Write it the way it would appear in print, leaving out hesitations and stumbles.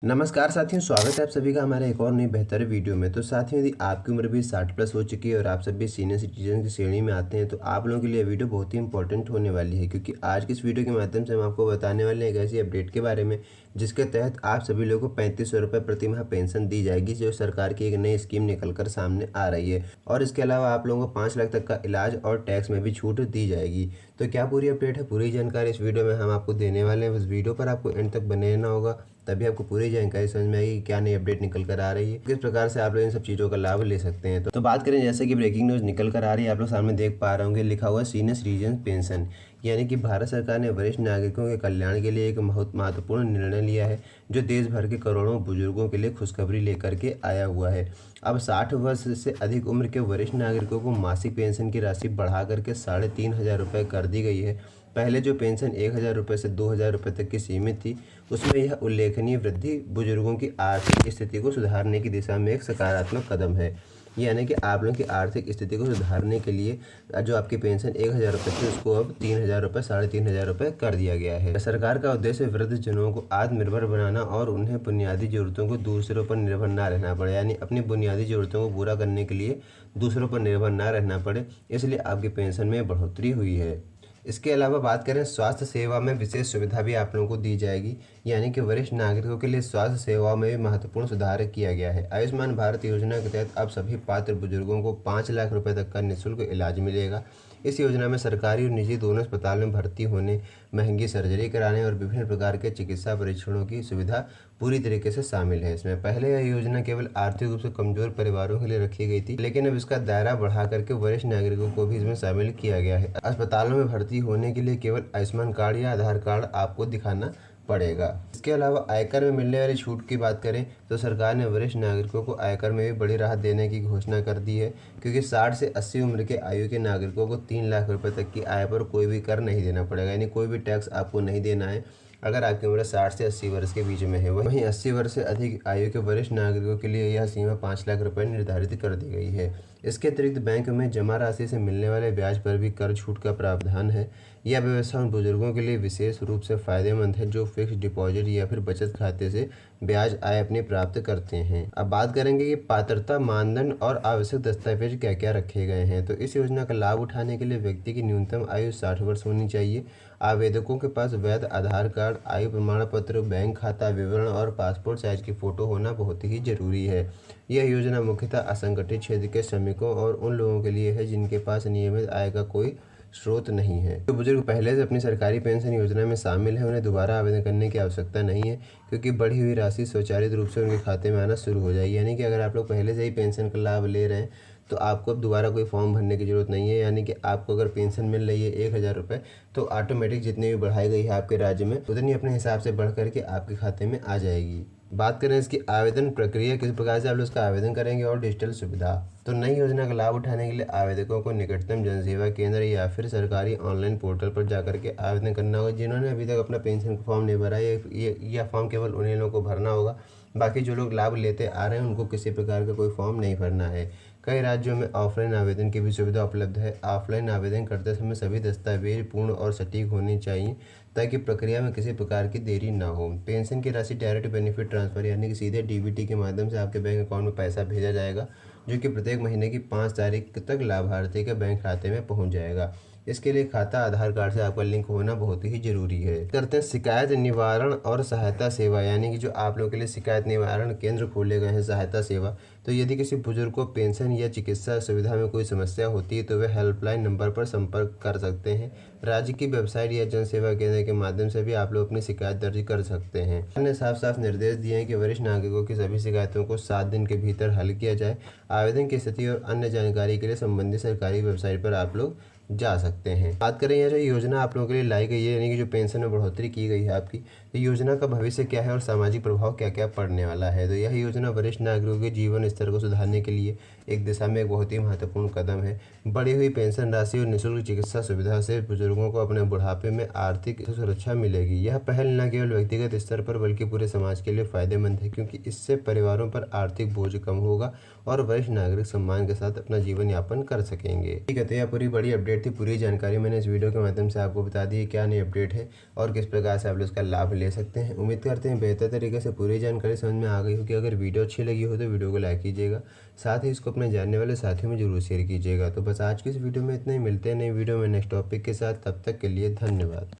नमस्कार साथियों, स्वागत है आप सभी का हमारे एक और नई बेहतर वीडियो में। तो साथियों, यदि आपकी उम्र भी 60 प्लस हो चुकी है और आप सभी सीनियर सिटीजन की श्रेणी में आते हैं तो आप लोगों के लिए वीडियो बहुत ही इंपॉर्टेंट होने वाली है, क्योंकि आज की इस वीडियो के माध्यम से हम आपको बताने वाले हैं एक ऐसी अपडेट के बारे में जिसके तहत आप सभी लोगों को 3500 रुपये प्रति माह पेंशन दी जाएगी, जो सरकार की एक नई स्कीम निकल कर सामने आ रही है। और इसके अलावा आप लोगों को 5 लाख तक का इलाज और टैक्स में भी छूट दी जाएगी। तो क्या पूरी अपडेट है, पूरी जानकारी इस वीडियो में हम आपको देने वाले हैं। इस वीडियो पर आपको एंड तक बने रहना होगा, तभी आपको पूरी जानकारी समझ में आएगी कि क्या नई अपडेट निकल कर आ रही है, किस प्रकार से आप लोग इन सब चीज़ों का लाभ ले सकते हैं। तो बात करें, जैसे कि ब्रेकिंग न्यूज़ निकल कर आ रही है, आप लोग सामने देख पा रहे होंगे, लिखा हुआ है सीनियर सिटीजन पेंशन, यानी कि भारत सरकार ने वरिष्ठ नागरिकों के कल्याण के लिए एक बहुत महत्वपूर्ण निर्णय लिया है, जो देश भर के करोड़ों बुजुर्गों के लिए खुशखबरी लेकर के आया हुआ है। अब 60 वर्ष से अधिक उम्र के वरिष्ठ नागरिकों को मासिक पेंशन की राशि बढ़ा करके 3500 रुपये कर दी गई है। पहले जो पेंशन 1000 रुपये से 2000 रुपये तक की सीमित थी, उसमें यह उल्लेखनीय वृद्धि बुजुर्गों की आर्थिक स्थिति को सुधारने की दिशा में एक सकारात्मक कदम है। यानी कि आप लोगों की आर्थिक स्थिति को सुधारने के लिए जो आपकी पेंशन 1000 रुपये थी, उसको अब 3000 रुपये, 3500 रुपये कर दिया गया है। सरकार का उद्देश्य वृद्धजनों को आत्मनिर्भर बनाना और उन्हें बुनियादी जरूरतों को दूसरों पर निर्भर ना रहना पड़े, यानी अपनी बुनियादी जरूरतों को पूरा करने के लिए दूसरों पर निर्भर ना रहना पड़े, इसलिए आपकी पेंशन में बढ़ोतरी हुई है। इसके अलावा बात करें, स्वास्थ्य सेवा में विशेष सुविधा भी आप लोगों को दी जाएगी, यानी कि वरिष्ठ नागरिकों के लिए स्वास्थ्य सेवाओं में भी महत्वपूर्ण सुधार किया गया है। आयुष्मान भारत योजना के तहत अब सभी पात्र बुजुर्गों को 5 लाख रुपए तक का निःशुल्क इलाज मिलेगा। इस योजना में सरकारी और निजी दोनों अस्पताल में भर्ती होने, महंगी सर्जरी कराने और विभिन्न प्रकार के चिकित्सा परीक्षणों की सुविधा पूरी तरीके से शामिल है। इसमें पहले यह योजना केवल आर्थिक रूप से कमजोर परिवारों के लिए रखी गई थी, लेकिन अब इसका दायरा बढ़ा करके वरिष्ठ नागरिकों को भी इसमें शामिल किया गया है। अस्पतालों में भर्ती होने के लिए केवल आयुष्मान कार्ड या आधार कार्ड आपको दिखाना पड़ेगा। इसके अलावा आयकर में मिलने वाली छूट की बात करें तो सरकार ने वरिष्ठ नागरिकों को आयकर में भी बड़ी राहत देने की घोषणा कर दी है, क्योंकि 60 से 80 उम्र के आयु के नागरिकों को 3 लाख रुपए तक की आय पर कोई भी कर नहीं देना पड़ेगा, यानी कोई भी टैक्स आपको नहीं देना है अगर आपकी उम्र 60 से 80 वर्ष के बीच में है। वहीं 80 वर्ष से अधिक आयु के वरिष्ठ नागरिकों के लिए यह सीमा 5 लाख रुपए निर्धारित कर दी गई है। इसके अतिरिक्त बैंक में जमा राशि से मिलने वाले ब्याज पर भी कर छूट का प्रावधान है। यह व्यवस्था उन बुजुर्गों के लिए विशेष रूप से फायदेमंद है जो फिक्स डिपॉजिट या फिर बचत खाते से ब्याज आय अपनी प्राप्त करते हैं। अब बात करेंगे कि पात्रता मानदंड और आवश्यक दस्तावेज क्या क्या रखे गए हैं। तो इस योजना का लाभ उठाने के लिए व्यक्ति की न्यूनतम आयु 60 वर्ष होनी चाहिए। आवेदकों के पास वैध आधार कार्ड, आयु प्रमाण पत्र, बैंक खाता विवरण और पासपोर्ट साइज की फ़ोटो होना बहुत ही जरूरी है। यह योजना मुख्यतः असंगठित क्षेत्र के श्रमिकों और उन लोगों के लिए है जिनके पास नियमित आय का कोई स्रोत नहीं है। जो बुजुर्ग पहले से अपनी सरकारी पेंशन योजना में शामिल है, उन्हें दोबारा आवेदन करने की आवश्यकता नहीं है, क्योंकि बढ़ी हुई राशि स्वचालित रूप से उनके खाते में आना शुरू हो जाएगी। यानी कि अगर आप लोग पहले से ही पेंशन का लाभ ले रहे हैं तो आपको अब दोबारा कोई फॉर्म भरने की ज़रूरत नहीं है। यानी कि आपको अगर पेंशन मिल रही है 1000 रुपये, तो ऑटोमेटिक जितनी भी बढ़ाई गई है आपके राज्य में, उतनी अपने हिसाब से बढ़ करके आपके खाते में आ जाएगी। बात करें इसकी आवेदन प्रक्रिया, किस प्रकार से आप लोग इसका आवेदन करेंगे और डिजिटल सुविधा। तो नई योजना का लाभ उठाने के लिए आवेदकों को निकटतम जनसेवा केंद्र या फिर सरकारी ऑनलाइन पोर्टल पर जाकर के आवेदन करना होगा। जिन्होंने अभी तक अपना पेंशन का फॉर्म नहीं भरा है, यह फॉर्म केवल उन्हीं लोगों को भरना होगा। बाकी जो लोग लाभ लेते आ रहे हैं उनको किसी प्रकार का कोई फॉर्म नहीं भरना है। कई राज्यों में ऑफलाइन आवेदन की भी सुविधा उपलब्ध है। ऑफलाइन आवेदन करते समय सभी दस्तावेज पूर्ण और सटीक होने चाहिए, ताकि प्रक्रिया में किसी प्रकार की देरी ना हो। पेंशन की राशि डायरेक्ट बेनिफिट ट्रांसफर, यानी कि सीधे डीबीटी के माध्यम से आपके बैंक अकाउंट में पैसा भेजा जाएगा, जो कि प्रत्येक महीने की 5 तारीख तक लाभार्थी के बैंक खाते में पहुंच जाएगा। इसके लिए खाता आधार कार्ड से आपका लिंक होना बहुत ही जरूरी है। करते हैं शिकायत निवारण और सहायता सेवा, यानी कि जो आप लोगों के लिए शिकायत निवारण केंद्र खोले गए हैं, सहायता सेवा। तो यदि किसी बुजुर्ग को पेंशन या चिकित्सा सुविधा में कोई समस्या होती है तो वे हेल्पलाइन नंबर पर संपर्क कर सकते हैं। राज्य की वेबसाइट या जन सेवा केंद्र के माध्यम से भी आप लोग अपनी शिकायत दर्ज कर सकते हैं। हमने साफ साफ निर्देश दिए हैं कि वरिष्ठ नागरिकों की सभी शिकायतों को 7 दिन के भीतर हल किया जाए। आवेदन की स्थिति और अन्य जानकारी के लिए संबंधित सरकारी वेबसाइट पर आप लोग जा सकते हैं। बात करें यह जो योजना आप लोगों के लिए लाई गई है, यानी कि जो पेंशन में बढ़ोतरी की गई है आपकी, तो योजना का भविष्य क्या है और सामाजिक प्रभाव क्या क्या पड़ने वाला है। तो यह योजना वरिष्ठ नागरिकों के जीवन स्तर को सुधारने के लिए एक दिशा में एक बहुत ही महत्वपूर्ण कदम है। बढ़ी हुई पेंशन राशि और निःशुल्क चिकित्सा सुविधा से बुजुर्गों को अपने बुढ़ापे में आर्थिक सुरक्षा मिलेगी। यह पहल न केवल व्यक्तिगत स्तर पर बल्कि पूरे समाज के लिए फायदेमंद है, क्योंकि इससे परिवारों पर आर्थिक बोझ कम होगा और वरिष्ठ नागरिक सम्मान के साथ अपना जीवन यापन कर सकेंगे। ठीक है, तो यह पूरी बड़ी अपडेट थी। पूरी जानकारी मैंने इस वीडियो के माध्यम से आपको बता दी है क्या नई अपडेट है और किस प्रकार से आप लोग इसका लाभ ले सकते हैं। उम्मीद करते हैं बेहतर तरीके से पूरी जानकारी समझ में आ गई होगी। अगर वीडियो अच्छी लगी हो तो वीडियो को लाइक कीजिएगा, साथ ही इसको अपने जानने वाले साथियों में जरूर शेयर कीजिएगा। तो बस आज की इस वीडियो में इतना ही, मिलते हैं नई वीडियो में नेक्स्ट टॉपिक के साथ। तब तक के लिए धन्यवाद।